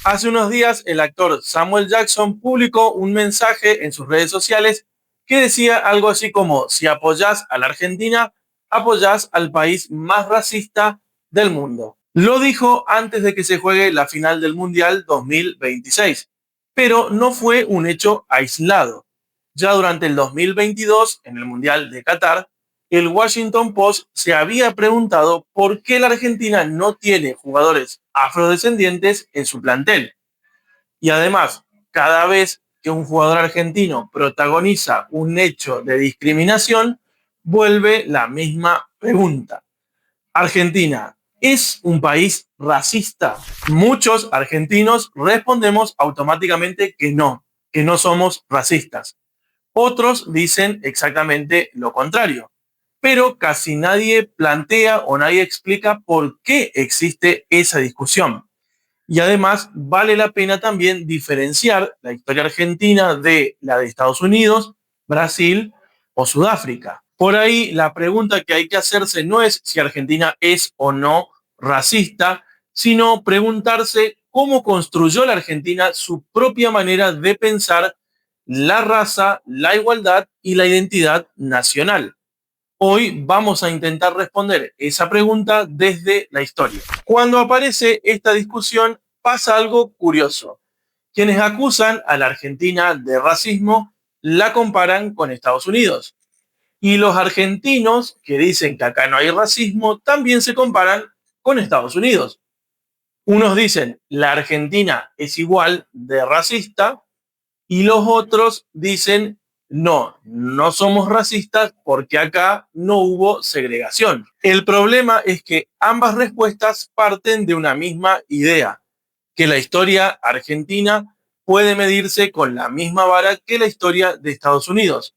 Hace unos días, el actor Samuel Jackson publicó un mensaje en sus redes sociales que decía algo así como: si apoyás a la Argentina, apoyás al país más racista del mundo. Lo dijo antes de que se juegue la final del Mundial 2026, pero no fue un hecho aislado. Ya durante el 2022, en el Mundial de Qatar, el Washington Post se había preguntado por qué la Argentina no tiene jugadores afrodescendientes en su plantel. Y además, cada vez que un jugador argentino protagoniza un hecho de discriminación, vuelve la misma pregunta. ¿Argentina es un país racista? Muchos argentinos respondemos automáticamente que no somos racistas. Otros dicen exactamente lo contrario, pero casi nadie plantea o nadie explica por qué existe esa discusión. Y además vale la pena también diferenciar la historia argentina de la de Estados Unidos, Brasil o Sudáfrica. Por ahí la pregunta que hay que hacerse no es si Argentina es o no racista, sino preguntarse cómo construyó la Argentina su propia manera de pensar la raza, la igualdad y la identidad nacional. Hoy vamos a intentar responder esa pregunta desde la historia. Cuando aparece esta discusión pasa algo curioso. Quienes acusan a la Argentina de racismo la comparan con Estados Unidos. Y los argentinos que dicen que acá no hay racismo también se comparan con Estados Unidos. Unos dicen la Argentina es igual de racista y los otros dicen no, no somos racistas porque acá no hubo segregación. El problema es que ambas respuestas parten de una misma idea, que la historia argentina puede medirse con la misma vara que la historia de Estados Unidos.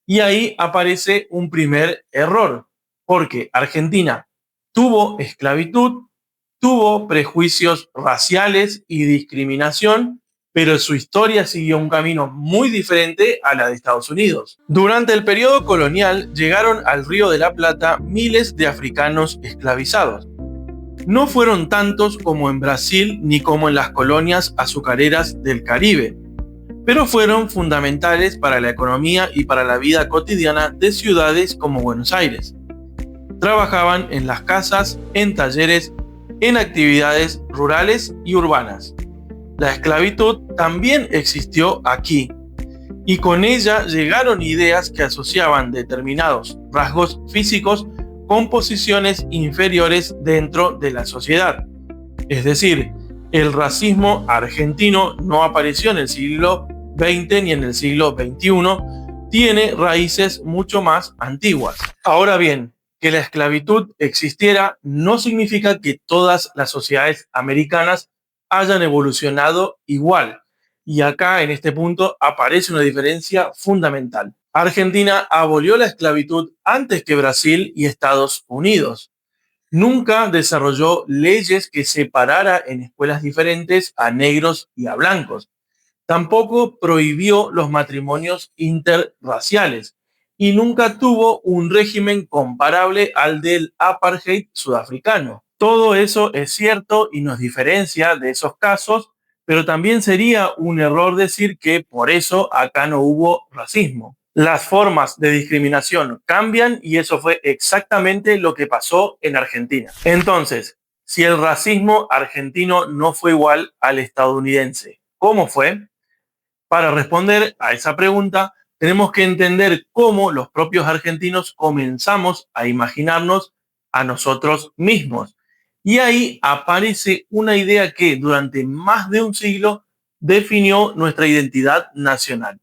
Y ahí aparece un primer error, porque Argentina tuvo esclavitud, tuvo prejuicios raciales y discriminación, pero su historia siguió un camino muy diferente a la de Estados Unidos. Durante el periodo colonial llegaron al Río de la Plata miles de africanos esclavizados. No fueron tantos como en Brasil ni como en las colonias azucareras del Caribe, pero fueron fundamentales para la economía y para la vida cotidiana de ciudades como Buenos Aires. Trabajaban en las casas, en talleres, en actividades rurales y urbanas. La esclavitud también existió aquí, y con ella llegaron ideas que asociaban determinados rasgos físicos con posiciones inferiores dentro de la sociedad. Es decir, el racismo argentino no apareció en el siglo XX ni en el siglo XXI, tiene raíces mucho más antiguas. Ahora bien, que la esclavitud existiera no significa que todas las sociedades americanas hayan evolucionado igual. Y acá, en este punto, aparece una diferencia fundamental. Argentina abolió la esclavitud antes que Brasil y Estados Unidos. Nunca desarrolló leyes que separara en escuelas diferentes a negros y a blancos. Tampoco prohibió los matrimonios interraciales y nunca tuvo un régimen comparable al del apartheid sudafricano. Todo eso es cierto y nos diferencia de esos casos, pero también sería un error decir que por eso acá no hubo racismo. Las formas de discriminación cambian y eso fue exactamente lo que pasó en Argentina. Entonces, si el racismo argentino no fue igual al estadounidense, ¿cómo fue? Para responder a esa pregunta, tenemos que entender cómo los propios argentinos comenzamos a imaginarnos a nosotros mismos. Y ahí aparece una idea que durante más de un siglo definió nuestra identidad nacional: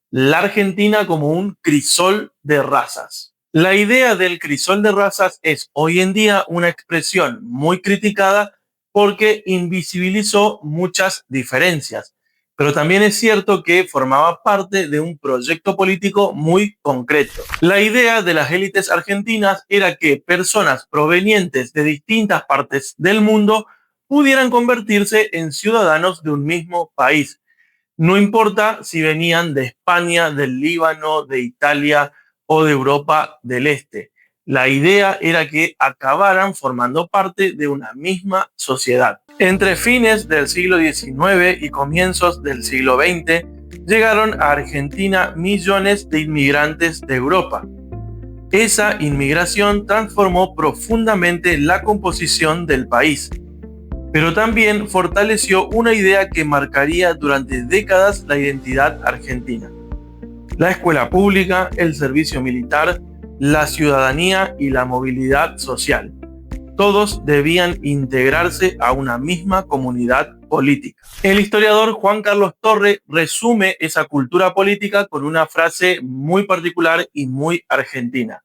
la Argentina como un crisol de razas. La idea del crisol de razas es hoy en día una expresión muy criticada porque invisibilizó muchas diferencias, pero también es cierto que formaba parte de un proyecto político muy concreto. La idea de las élites argentinas era que personas provenientes de distintas partes del mundo pudieran convertirse en ciudadanos de un mismo país. No importa si venían de España, del Líbano, de Italia o de Europa del Este. La idea era que acabaran formando parte de una misma sociedad. Entre fines del siglo XIX y comienzos del siglo XX, llegaron a Argentina millones de inmigrantes de Europa. Esa inmigración transformó profundamente la composición del país, pero también fortaleció una idea que marcaría durante décadas la identidad argentina: la escuela pública, el servicio militar, la ciudadanía y la movilidad social. Todos debían integrarse a una misma comunidad política. El historiador Juan Carlos Torre resume esa cultura política con una frase muy particular y muy argentina: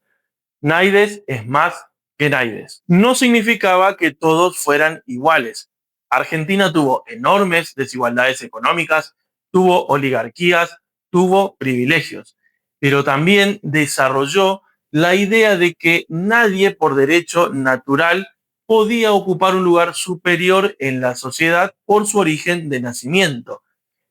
Naides es más que Naides. No significaba que todos fueran iguales. Argentina tuvo enormes desigualdades económicas, tuvo oligarquías, tuvo privilegios, pero también desarrolló la idea de que nadie por derecho natural podía ocupar un lugar superior en la sociedad por su origen de nacimiento.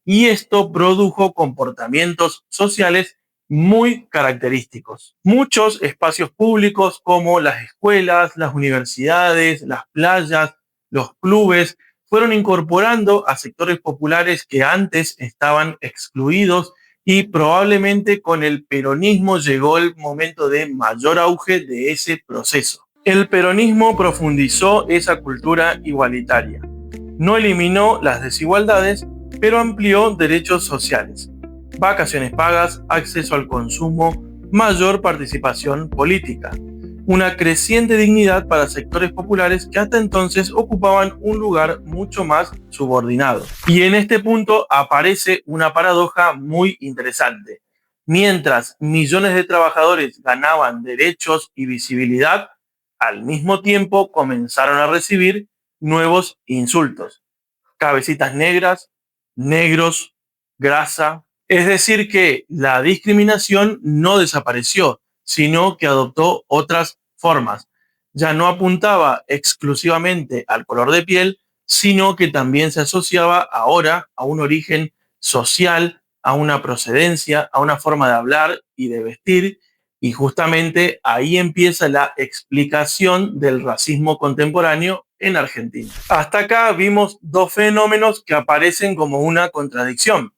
Y esto produjo comportamientos sociales muy característicos. Muchos espacios públicos como las escuelas, las universidades, las playas, los clubes, fueron incorporando a sectores populares que antes estaban excluidos, y probablemente con el peronismo llegó el momento de mayor auge de ese proceso. El peronismo profundizó esa cultura igualitaria. No eliminó las desigualdades, pero amplió derechos sociales: vacaciones pagas, acceso al consumo, mayor participación política, una creciente dignidad para sectores populares que hasta entonces ocupaban un lugar mucho más subordinado. Y en este punto aparece una paradoja muy interesante. Mientras millones de trabajadores ganaban derechos y visibilidad, al mismo tiempo comenzaron a recibir nuevos insultos: cabecitas negras, negros, grasa. Es decir, que la discriminación no desapareció, sino que adoptó otras formas. Ya no apuntaba exclusivamente al color de piel, sino que también se asociaba ahora a un origen social, a una procedencia, a una forma de hablar y de vestir, y justamente ahí empieza la explicación del racismo contemporáneo en Argentina. Hasta acá vimos dos fenómenos que aparecen como una contradicción.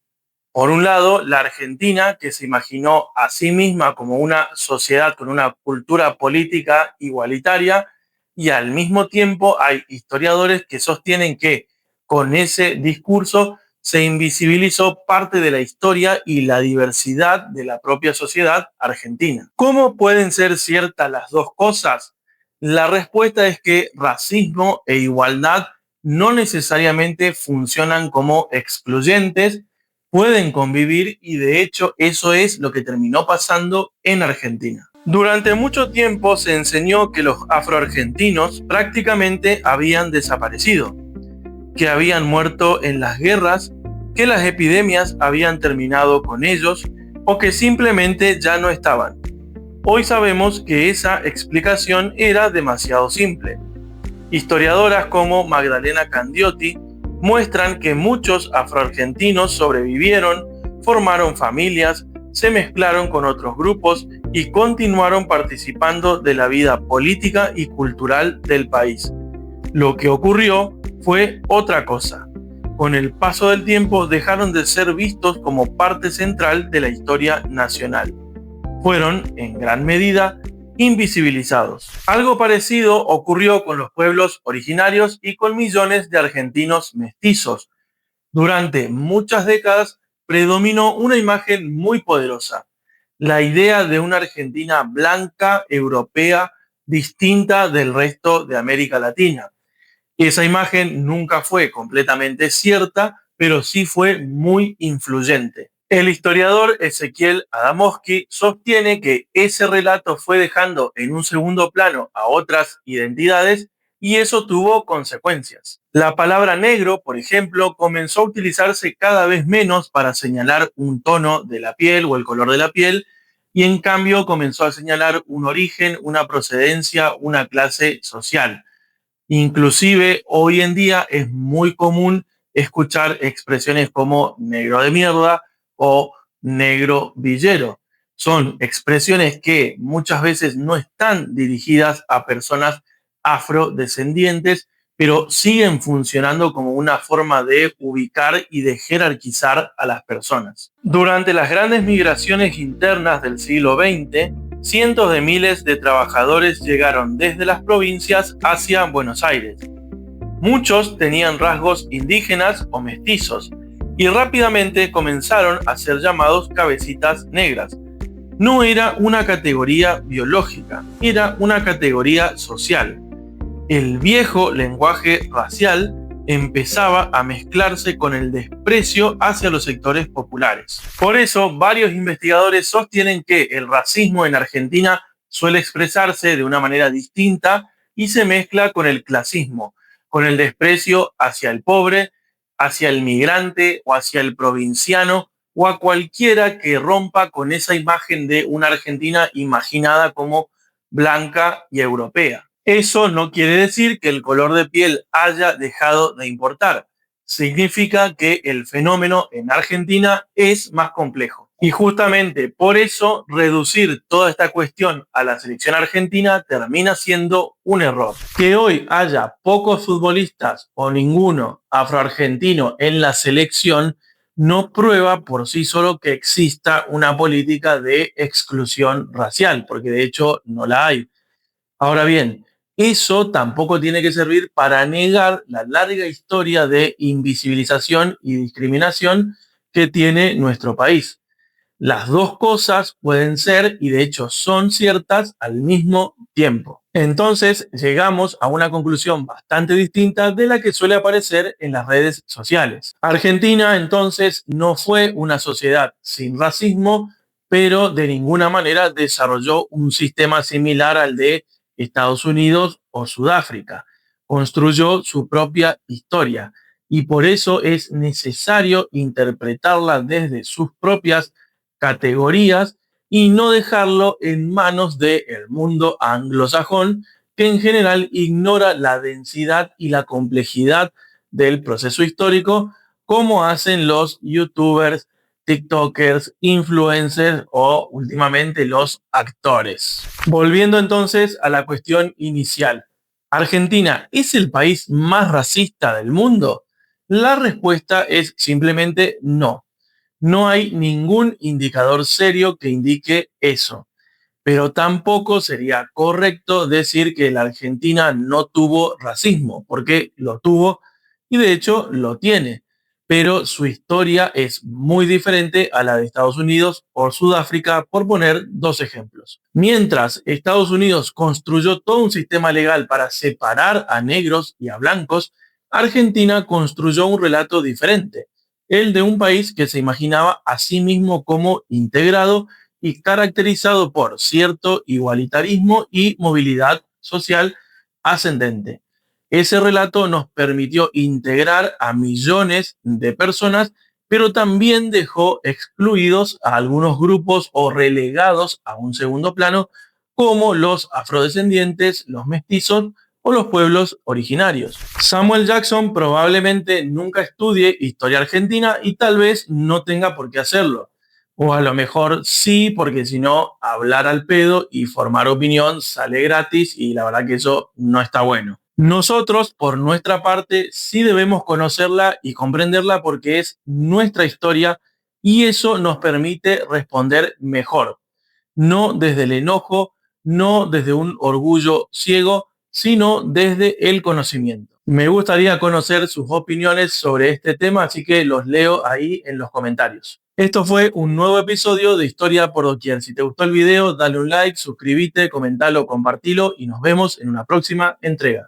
Por un lado, la Argentina, que se imaginó a sí misma como una sociedad con una cultura política igualitaria, y al mismo tiempo hay historiadores que sostienen que con ese discurso se invisibilizó parte de la historia y la diversidad de la propia sociedad argentina. ¿Cómo pueden ser ciertas las dos cosas? La respuesta es que racismo e igualdad no necesariamente funcionan como excluyentes, pueden convivir, y de hecho eso es lo que terminó pasando en Argentina. Durante mucho tiempo se enseñó que los afroargentinos prácticamente habían desaparecido, que habían muerto en las guerras, que las epidemias habían terminado con ellos o que simplemente ya no estaban. Hoy sabemos que esa explicación era demasiado simple. Historiadoras como Magdalena Candioti muestran que muchos afroargentinos sobrevivieron, formaron familias, se mezclaron con otros grupos y continuaron participando de la vida política y cultural del país. Lo que ocurrió fue otra cosa. Con el paso del tiempo dejaron de ser vistos como parte central de la historia nacional. Fueron, en gran medida, invisibilizados. Algo parecido ocurrió con los pueblos originarios y con millones de argentinos mestizos. Durante muchas décadas predominó una imagen muy poderosa: la idea de una Argentina blanca, europea, distinta del resto de América Latina. Esa imagen nunca fue completamente cierta, pero sí fue muy influyente. El historiador Ezequiel Adamowski sostiene que ese relato fue dejando en un segundo plano a otras identidades, y eso tuvo consecuencias. La palabra negro, por ejemplo, comenzó a utilizarse cada vez menos para señalar un tono de la piel o el color de la piel, y en cambio comenzó a señalar un origen, una procedencia, una clase social. Inclusive hoy en día es muy común escuchar expresiones como negro de mierda o negro villero. Son expresiones que muchas veces no están dirigidas a personas afrodescendientes, pero siguen funcionando como una forma de ubicar y de jerarquizar a las personas. Durante las grandes migraciones internas del siglo XX, cientos de miles de trabajadores llegaron desde las provincias hacia Buenos Aires. Muchos tenían rasgos indígenas o mestizos y rápidamente comenzaron a ser llamados cabecitas negras. No era una categoría biológica, era una categoría social. El viejo lenguaje racial empezaba a mezclarse con el desprecio hacia los sectores populares. Por eso, varios investigadores sostienen que el racismo en Argentina suele expresarse de una manera distinta y se mezcla con el clasismo, con el desprecio hacia el pobre, hacia el migrante o hacia el provinciano o a cualquiera que rompa con esa imagen de una Argentina imaginada como blanca y europea. Eso no quiere decir que el color de piel haya dejado de importar. Significa que el fenómeno en Argentina es más complejo. Y justamente por eso reducir toda esta cuestión a la selección argentina termina siendo un error. Que hoy haya pocos futbolistas o ninguno afroargentino en la selección no prueba por sí solo que exista una política de exclusión racial, porque de hecho no la hay. Ahora bien, eso tampoco tiene que servir para negar la larga historia de invisibilización y discriminación que tiene nuestro país. Las dos cosas pueden ser y de hecho son ciertas al mismo tiempo. Entonces llegamos a una conclusión bastante distinta de la que suele aparecer en las redes sociales. Argentina entonces no fue una sociedad sin racismo, pero de ninguna manera desarrolló un sistema similar al de Estados Unidos o Sudáfrica. Construyó su propia historia y por eso es necesario interpretarla desde sus propias categorías y no dejarlo en manos del mundo anglosajón, que en general ignora la densidad y la complejidad del proceso histórico, como hacen los youtubers, tiktokers, influencers o últimamente los actores. Volviendo entonces a la cuestión inicial. ¿Argentina es el país más racista del mundo? La respuesta es simplemente no. No hay ningún indicador serio que indique eso, pero tampoco sería correcto decir que la Argentina no tuvo racismo, porque lo tuvo y de hecho lo tiene, pero su historia es muy diferente a la de Estados Unidos o Sudáfrica, por poner dos ejemplos. Mientras Estados Unidos construyó todo un sistema legal para separar a negros y a blancos, Argentina construyó un relato diferente, el de un país que se imaginaba a sí mismo como integrado y caracterizado por cierto igualitarismo y movilidad social ascendente. Ese relato nos permitió integrar a millones de personas, pero también dejó excluidos a algunos grupos o relegados a un segundo plano, como los afrodescendientes, los mestizos o los pueblos originarios. Samuel Jackson probablemente nunca estudie historia argentina y tal vez no tenga por qué hacerlo. O a lo mejor sí, porque si no, hablar al pedo y formar opinión sale gratis y la verdad que eso no está bueno. Nosotros, por nuestra parte, sí debemos conocerla y comprenderla porque es nuestra historia y eso nos permite responder mejor. No desde el enojo, no desde un orgullo ciego, sino desde el conocimiento. Me gustaría conocer sus opiniones sobre este tema, así que los leo ahí en los comentarios. Esto fue un nuevo episodio de Historia por Doquier. Si te gustó el video, dale un like, suscríbete, comentalo, compartilo y nos vemos en una próxima entrega.